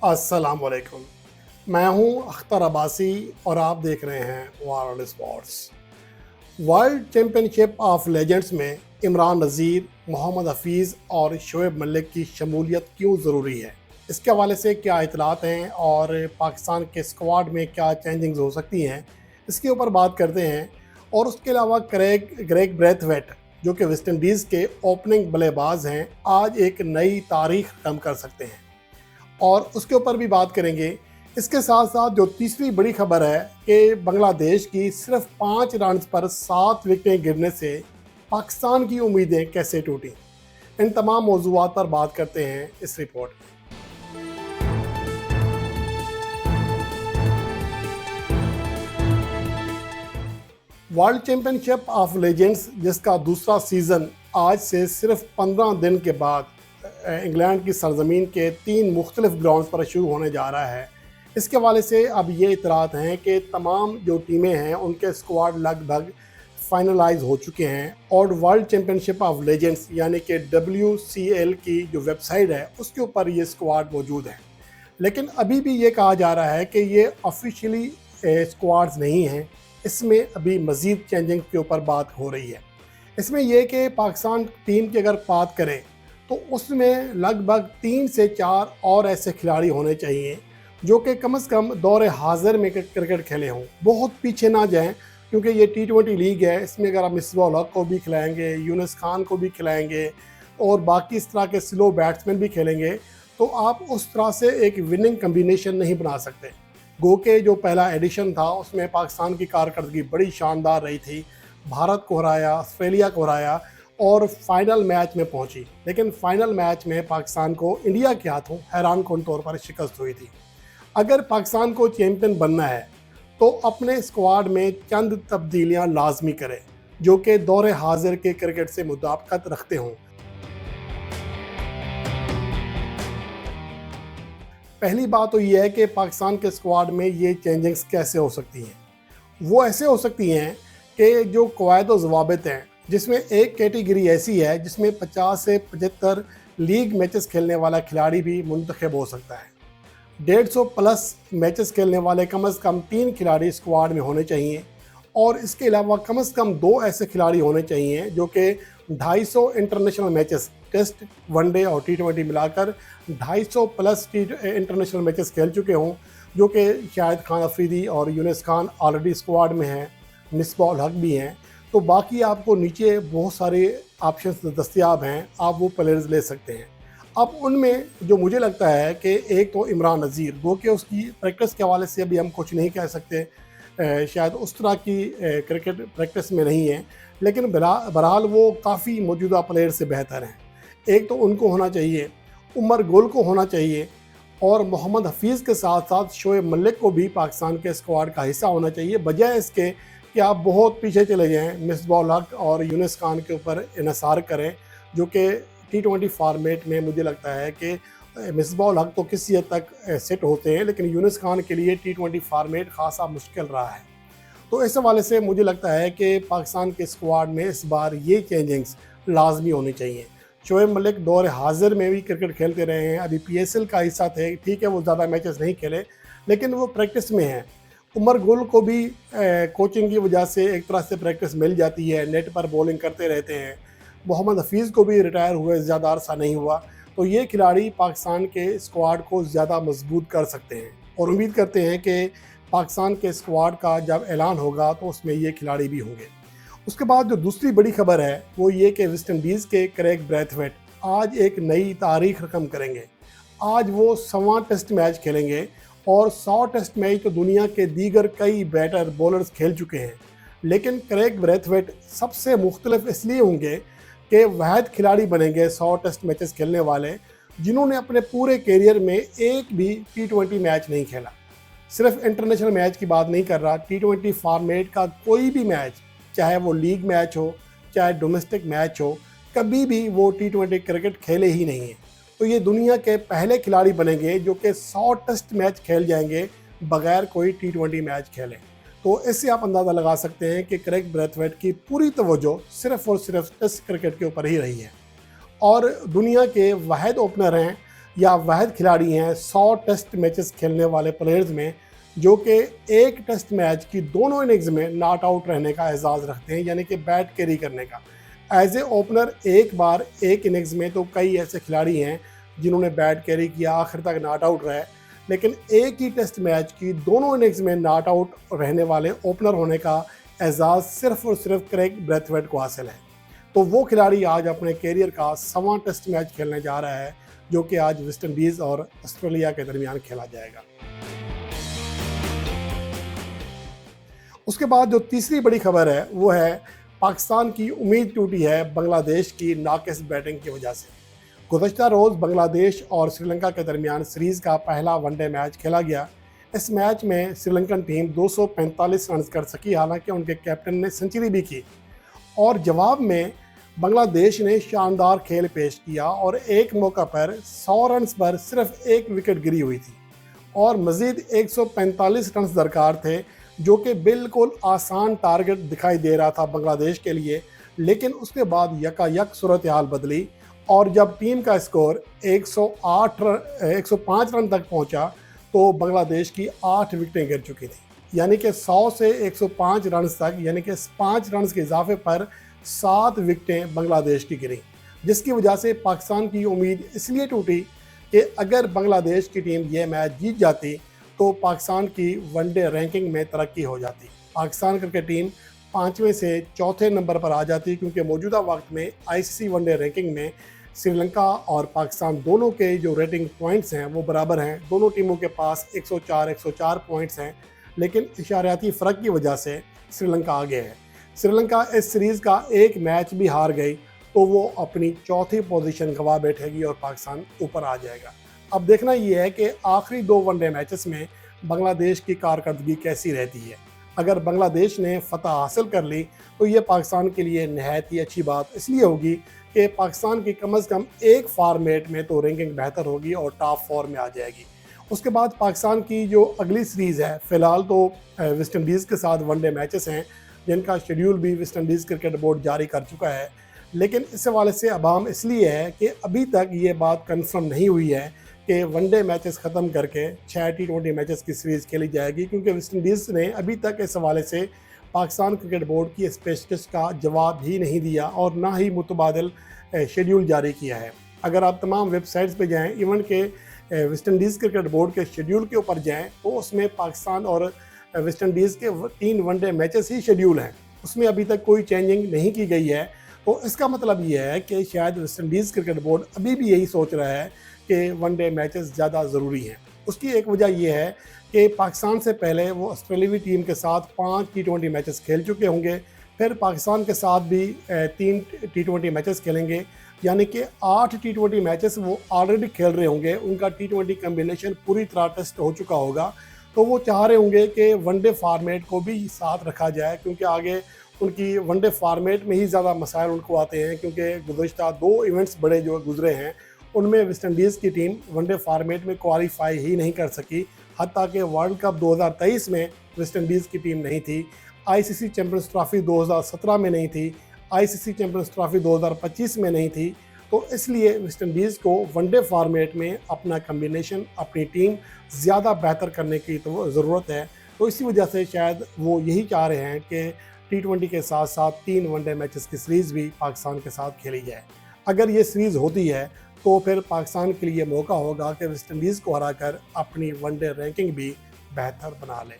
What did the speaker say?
अस्सलाम वालेकुम। मैं हूं अख्तर अब्बासी और आप देख रहे हैं world sports. World championship of legends में इमरान नज़ीर, मोहम्मद हफीज़ और शोएब मलिक की शमूलियत क्यों ज़रूरी है, इसके हवाले से क्या इतलात हैं और पाकिस्तान के स्क्वाड में क्या चेंजिंग्स हो सकती हैं, इसके ऊपर बात करते हैं। और उसके अलावा ग्रेग ब्रेथवेट, जो कि वेस्ट इंडीज़ के ओपनिंग बल्लेबाज हैं, आज एक नई तारीख रकम कर सकते हैं और उसके ऊपर भी बात करेंगे। इसके साथ साथ जो तीसरी बड़ी खबर है कि बांग्लादेश की सिर्फ 5 रन पर 7 विकेटें गिरने से पाकिस्तान की उम्मीदें कैसे टूटी, इन तमाम मौज़ूआत पर बात करते हैं इस रिपोर्ट में। वर्ल्ड चैम्पियनशिप ऑफ लेजेंड्स, जिसका दूसरा सीज़न आज से सिर्फ 15 दिन के बाद इंग्लैंड की सरजमीन के 3 मुख्तलिफ ग्राउंड पर शुरू होने जा रहा है, इसके हवाले से अब ये इतलात हैं कि तमाम जो टीमें हैं उनके स्क्वाड लगभग फाइनलाइज हो चुके हैं और वर्ल्ड चैम्पियनशिप ऑफ लेजेंड्स यानी कि WCL की जो वेबसाइट है उसके ऊपर ये स्क्वाड मौजूद है। लेकिन अभी भी ये कहा जा रहा है कि ये ऑफिशियली स्क्वाड्स नहीं हैं, इसमें अभी मज़ीद चेंजिंग के ऊपर बात हो रही है। इसमें यह कि पाकिस्तान टीम की अगर बात करें तो उसमें लगभग 3 से 4 और ऐसे खिलाड़ी होने चाहिए जो कि कम से कम दौरे हाजिर में क्रिकेट खेले हों, बहुत पीछे ना जाएं, क्योंकि ये T20 लीग है। इसमें अगर आप मिसबाह हक को भी खिलाएंगे, यूनुस खान को भी खिलाएंगे और बाकी इस तरह के स्लो बैट्समैन भी खेलेंगे तो आप उस तरह से एक विनिंग कम्बिनेशन नहीं बना सकते। गो के जो पहला एडिशन था उसमें पाकिस्तान की कारकर्दगी बड़ी शानदार रही थी, भारत को हराया, ऑस्ट्रेलिया को हराया और फाइनल मैच में पहुंची। लेकिन फाइनल मैच में पाकिस्तान को इंडिया के हाथों हैरान कौन तौर पर शिकस्त हुई थी। अगर पाकिस्तान को चैंपियन बनना है तो अपने स्क्वाड में चंद तब्दीलियां लाजमी करें जो कि दौरे हाजिर के क्रिकेट से मुताबिकत रखते हों। पहली बात तो यह है कि पाकिस्तान के स्क्वाड में ये चेंजिंग्स कैसे हो सकती हैं। वो ऐसे हो सकती हैं कि जो कवायद व ज़वाबित हैं, जिसमें एक कैटेगरी ऐसी है जिसमें 50 से 75 लीग मैचेस खेलने वाला खिलाड़ी भी मुंतखब हो सकता है। 150 प्लस मैचेस खेलने वाले कम से कम 3 खिलाड़ी स्क्वाड में होने चाहिए और इसके अलावा कम से कम 2 ऐसे खिलाड़ी होने चाहिए जो कि 250 इंटरनेशनल मैचेस, टेस्ट, वनडे और T20 मिलाकर 250 प्लस इंटरनेशनल मैचेस खेल चुके हों, जो कि शाहिद खान अफरीदी और यूनुस खान ऑलरेडी स्क्वाड में हैं, मिसबाह हक भी हैं। तो बाकी आपको नीचे बहुत सारे ऑप्शंस दस्तयाब हैं, आप वो प्लेयर्स ले सकते हैं। अब उनमें जो मुझे लगता है कि एक तो इमरान नज़ीर, वो कि उसकी प्रैक्टिस के हवाले से अभी हम कुछ नहीं कह सकते, शायद उस तरह की क्रिकेट प्रैक्टिस में नहीं है, लेकिन बहरहाल वो काफ़ी मौजूदा प्लेयर से बेहतर हैं। एक तो उनको होना चाहिए, उमर गुल को होना चाहिए और मोहम्मद हफीज़ के साथ साथ शोएब मलिक को भी पाकिस्तान के स्क्वाड का हिस्सा होना चाहिए, बजाय इसके कि आप बहुत पीछे चले जाएं, मिसबाह हक और यूनुस खान के ऊपर इन्हिसार करें, जो कि T20 फॉर्मेट में मुझे लगता है कि मिसबाह हक तो किसी हद तक सेट होते हैं, लेकिन यूनुस खान के लिए T20 फॉर्मेट खासा मुश्किल रहा है। तो इस हवाले से मुझे लगता है कि पाकिस्तान के स्क्वाड में इस बार ये चेंजिंग्स लाजमी होनी चाहिए। शोएब मलिक दौर हाजिर में भी क्रिकेट खेलते रहे हैं, अभी PSL का हिस्सा थे, ठीक है वो ज़्यादा मैचेस नहीं खेले लेकिन वो प्रैक्टिस में हैं। उमर गुल को भी कोचिंग की वजह से एक तरह से प्रैक्टिस मिल जाती है, नेट पर बॉलिंग करते रहते हैं। मोहम्मद हफीज़ को भी रिटायर हुए ज़्यादा अरसा नहीं हुआ, तो ये खिलाड़ी पाकिस्तान के स्क्वाड को ज़्यादा मजबूत कर सकते हैं और उम्मीद करते हैं कि पाकिस्तान के स्क्वाड का जब ऐलान होगा तो उसमें ये खिलाड़ी भी होंगे। उसके बाद जो दूसरी बड़ी खबर है वो ये कि वेस्ट इंडीज़ के ग्रेग ब्रेथवेट आज एक नई तारीख रकम करेंगे। आज वो 100वां टेस्ट मैच खेलेंगे और 100 टेस्ट मैच तो दुनिया के दीगर कई बैटर बॉलर्स खेल चुके हैं, लेकिन ग्रेग ब्रेथवेट सबसे मुख्तलिफ इसलिए होंगे कि वाहिद खिलाड़ी बनेंगे 100 टेस्ट मैचेस खेलने वाले जिन्होंने अपने पूरे करियर में एक भी T20 मैच नहीं खेला। सिर्फ इंटरनेशनल मैच की बात नहीं कर रहा, T20 फॉर्मेट का कोई भी मैच, चाहे वो लीग मैच हो चाहे डोमेस्टिक मैच हो, कभी भी वो T20 क्रिकेट खेले ही नहीं है। तो ये दुनिया के पहले खिलाड़ी बनेंगे जो कि 100 टेस्ट मैच खेल जाएंगे बगैर कोई T20 मैच खेले। तो इससे आप अंदाज़ा लगा सकते हैं कि ग्रेग ब्रेथवेट की पूरी तवज्जो सिर्फ और सिर्फ टेस्ट क्रिकेट के ऊपर ही रही है और दुनिया के वाहिद ओपनर हैं या वाहिद खिलाड़ी हैं 100 टेस्ट मैचेस खेलने वाले प्लेयर्स में जो कि एक टेस्ट मैच की दोनों इनिंग्स में नॉट आउट रहने का एजाज़ रखते हैं, यानी कि बैट कैरी करने का। एज ए ओपनर एक बार एक इनिंग्स में तो कई ऐसे खिलाड़ी हैं जिन्होंने बैट कैरी किया, आखिर तक नॉट आउट रहे, लेकिन एक ही टेस्ट मैच की दोनों इनिंग्स में नॉट आउट रहने वाले ओपनर होने का एजाज़ सिर्फ और सिर्फ क्रेग ब्रैथवेट को हासिल है। तो वो खिलाड़ी आज अपने कैरियर का 100वां टेस्ट मैच खेलने जा रहा है, जो कि आज वेस्ट इंडीज़ और ऑस्ट्रेलिया के दरमियान खेला जाएगा। उसके बाद जो तीसरी बड़ी खबर है वो है पाकिस्तान की उम्मीद टूटी है बांग्लादेश की नाकिस बैटिंग की वजह से। गुज़श्ता रोज़ बांग्लादेश और श्रीलंका के दरमियान सीरीज़ का पहला वनडे मैच खेला गया। इस मैच में श्रीलंकन टीम 245 रन कर सकी, हालांकि उनके कैप्टन ने सेंचुरी भी की, और जवाब में बांग्लादेश ने शानदार खेल पेश किया और एक मौका पर 100 रन पर सिर्फ एक विकेट गिरी हुई थी और मज़ीद 145 रन दरकार थे, जो कि बिल्कुल आसान टारगेट दिखाई दे रहा था बांग्लादेश के लिए। लेकिन उसके बाद यकायक सूरत हाल बदली और जब टीम का स्कोर 105 रन तक पहुंचा तो बांग्लादेश की 8 विकेटें गिर चुकी थी, यानी कि 100 से 105 रन तक, यानी कि 5 रन के इजाफे पर 7 विकेटें बांग्लादेश की गिरी, जिसकी वजह से पाकिस्तान की उम्मीद इसलिए टूटी कि अगर बांग्लादेश की टीम ये मैच जीत जाती तो पाकिस्तान की वनडे रैंकिंग में तरक्की हो जाती। पाकिस्तान क्रिकेट टीम 5वें से 4थे नंबर पर आ जाती, क्योंकि मौजूदा वक्त में आईसीसी वनडे रैंकिंग में श्रीलंका और पाकिस्तान दोनों के जो रेटिंग पॉइंट्स हैं वो बराबर हैं। दोनों टीमों के पास 104 पॉइंट्स हैं, लेकिन इशारियाती फ़र्क की वजह से श्रीलंका आगे है। श्रीलंका इस सीरीज़ का एक मैच भी हार गई तो वो अपनी चौथी पोजीशन गंवा बैठेगी और पाकिस्तान ऊपर आ जाएगा। अब देखना ये है कि आखिरी 2 वनडे मैचेस में बांग्लादेश की कारकर्दगी कैसी रहती है। अगर बांग्लादेश ने फतह हासिल कर ली तो ये पाकिस्तान के लिए नहायत ही अच्छी बात इसलिए होगी कि पाकिस्तान की कम से कम एक फॉर्मेट में तो रैंकिंग बेहतर होगी और टॉप 4 में आ जाएगी। उसके बाद पाकिस्तान की जो अगली सीरीज़ है, फ़िलहाल तो वेस्ट इंडीज़ के साथ वनडे मैचेस हैं जिनका शेड्यूल भी वेस्ट इंडीज़ क्रिकेट बोर्ड जारी कर चुका है, लेकिन इस हवाले से अबाम इसलिए है कि अभी तक ये बात कन्फर्म नहीं हुई है कि वनडे मैचेस ख़त्म करके 6 T20 मैचेस की सीरीज़ खेली जाएगी, क्योंकि वेस्ट इंडीज़ ने अभी तक इस हवाले से पाकिस्तान क्रिकेट बोर्ड की इस पेशकश का जवाब ही नहीं दिया और ना ही मुतबादिल शेड्यूल जारी किया है। अगर आप तमाम वेबसाइट्स पे जाएं, इवन के वेस्ट इंडीज़ क्रिकेट बोर्ड के शेड्यूल के ऊपर जाएं, तो उसमें पाकिस्तान और वेस्ट इंडीज़ के 3 वनडे मैचेस ही शेड्यूल हैं, उसमें अभी तक कोई चेंजिंग नहीं की गई है। तो इसका मतलब ये है कि शायद वेस्ट इंडीज़ क्रिकेट बोर्ड अभी भी यही सोच रहा है कि वनडे मैचेस ज़्यादा ज़रूरी हैं। उसकी एक वजह यह है कि पाकिस्तान से पहले वो ऑस्ट्रेलियावी टीम के साथ 5 T20 मैचेस खेल चुके होंगे, फिर पाकिस्तान के साथ भी 3 T20 मैचेस खेलेंगे, यानी कि 8 T20 मैचेस वो ऑलरेडी खेल रहे होंगे। उनका T20 कम्बिनेशन पूरी तरह टेस्ट हो चुका होगा, तो वो चाह रहे होंगे कि वनडे फार्मेट को भी साथ रखा जाए, क्योंकि आगे उनकी वनडे फार्मेट में ही ज़्यादा मसाइल उनको आते हैं, क्योंकि गुज़श्ता 2 इवेंट्स बड़े जो गुजरे हैं उनमें वेस्ट इंडीज़ की टीम वनडे फार्मेट में क्वालिफाई ही नहीं कर सकी। हत्ता कि वर्ल्ड कप 2023 में वेस्ट इंडीज़ की टीम नहीं थी, आईसीसी चैंपियंस ट्रॉफी 2017 में नहीं थी, आईसीसी चैंपियंस ट्रॉफी 2025 में नहीं थी। तो इसलिए वेस्ट इंडीज़ को वनडे फार्मेट में अपना कम्बिनेशन, अपनी टीम ज़्यादा बेहतर करने की तो ज़रूरत है। तो इसी वजह से शायद वो यही चाह रहे हैं कि T20 के साथ साथ 3 वनडे मैचेस की सीरीज़ भी पाकिस्तान के साथ खेली जाए। अगर ये सीरीज़ होती है तो फिर पाकिस्तान के लिए मौका होगा कि वेस्ट इंडीज़ को हराकर अपनी वनडे रैंकिंग भी बेहतर बना ले।